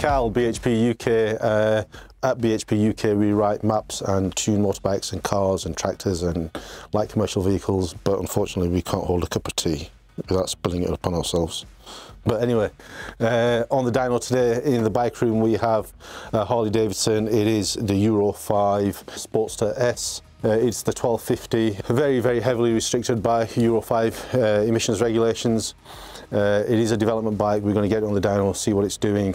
Carl, BHP UK. At BHP UK we write maps and tune motorbikes and cars and tractors and light commercial vehicles, but unfortunately we can't hold a cup of tea without spilling it upon ourselves. But anyway, on the dyno today in the bike room we have Harley Davidson. It is the Euro 5 Sportster S. It's the 1250, very heavily restricted by Euro 5 emissions regulations. It is a development bike. We're going to get it on the dyno, see what it's doing.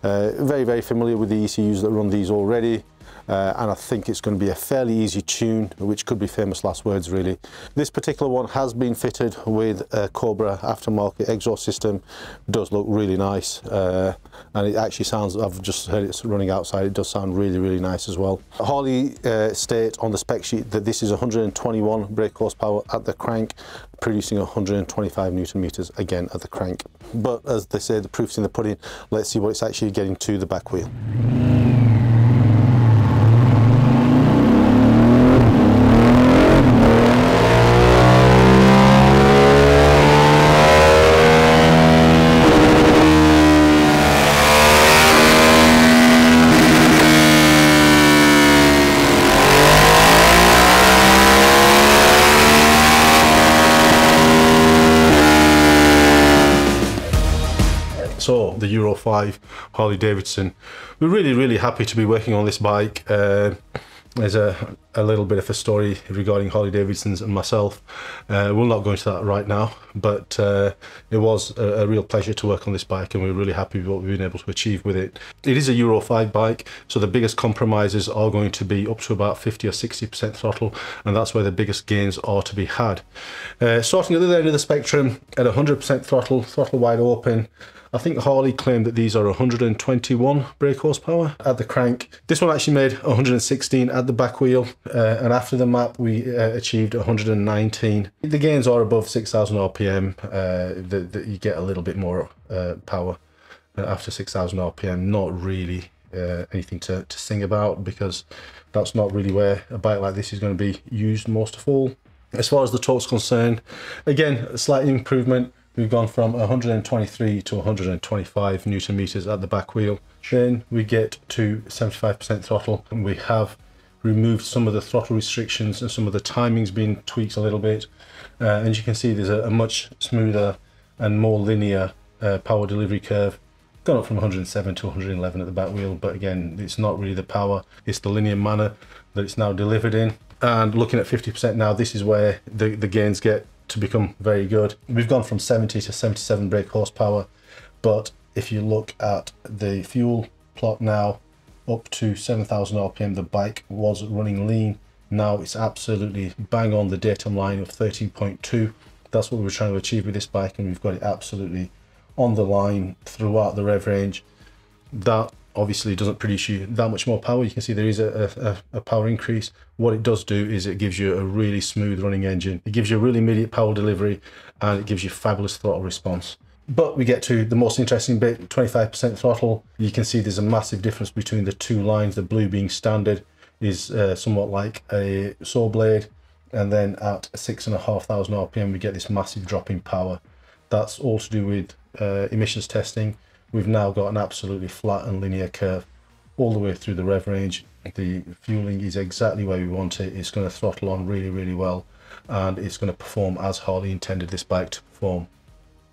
Very familiar with the ECUs that run these already. And I think it's going to be a fairly easy tune, which could be famous last words really. This particular one has been fitted with a Cobra aftermarket exhaust system. It does look really nice, and it actually sounds, I've just heard it's running outside, it does sound really nice as well. Harley state on the spec sheet that this is 121 brake horsepower at the crank, producing 125 Newton meters again at the crank. But as they say, the proof's in the pudding. Let's see what it's actually getting to the back wheel. So the Euro 5 Harley Davidson. We're really happy to be working on this bike. There's a little bit of a story regarding Harley Davidsons and myself. We'll not go into that right now, but it was a real pleasure to work on this bike, and we're really happy with what we've been able to achieve with it. It is a Euro 5 bike, so the biggest compromises are going to be up to about 50 or 60% throttle, and that's where the biggest gains are to be had. Starting at the other end of the spectrum at 100% throttle wide open, I think Harley claimed that these are 121 brake horsepower at the crank. This one actually made 116 at the back wheel, and after the map we achieved 119. The gains are above 6,000 RPM. You get a little bit more power after 6,000 RPM. Not really anything to sing about, because that's not really where a bike like this is going to be used most of all. As far as the torque's concerned, again, a slight improvement. We've gone from 123 to 125 Newton meters at the back wheel. Then we get to 75% throttle, and we have removed some of the throttle restrictions and some of the timings being tweaked a little bit. And you can see there's a much smoother and more linear power delivery curve. Gone up from 107 to 111 at the back wheel, but again, it's not really the power, it's the linear manner that it's now delivered in. And looking at 50% now, this is where the gains get to become very good. We've gone from 70 to 77 brake horsepower, but if you look at the fuel plot now, up to 7,000 RPM, the bike was running lean. Now it's absolutely bang on the datum line of 13.2. That's what we were trying to achieve with this bike, and we've got it absolutely on the line throughout the rev range. That obviously doesn't produce you that much more power. You can see there is a power increase. What it does do is it gives you a really smooth running engine. It gives you a really immediate power delivery, and it gives you fabulous throttle response. But we get to the most interesting bit, 25% throttle. You can see there's a massive difference between the two lines. The blue being standard is somewhat like a saw blade, and then at 6,500 RPM we get this massive drop in power. That's all to do with emissions testing. We've now got an absolutely flat and linear curve all the way through the rev range. The fueling is exactly where we want it. It's going to throttle on really well, and it's going to perform as Harley intended this bike to perform.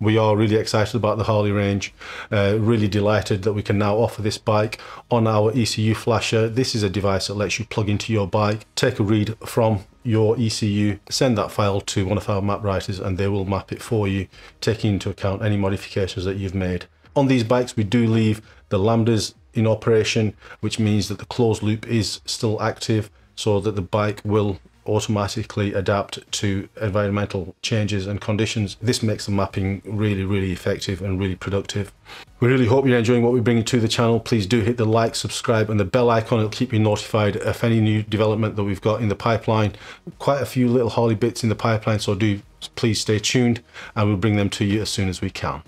We are really excited about the Harley range, really delighted that we can now offer this bike on our ECU Flasher. This is a device that lets you plug into your bike, take a read from your ECU, send that file to one of our map writers, and they will map it for you, taking into account any modifications that you've made. On these bikes we do leave the lambdas in operation, which means that the closed loop is still active, so that the bike will automatically adapt to environmental changes and conditions. This makes the mapping really effective and really productive. We really hope you're enjoying what we're bringing to the channel. Please do hit the like, subscribe and the bell icon. It'll keep you notified of any new development that we've got in the pipeline. Quite a few little Harley bits in the pipeline, so do please stay tuned, and we'll bring them to you as soon as we can.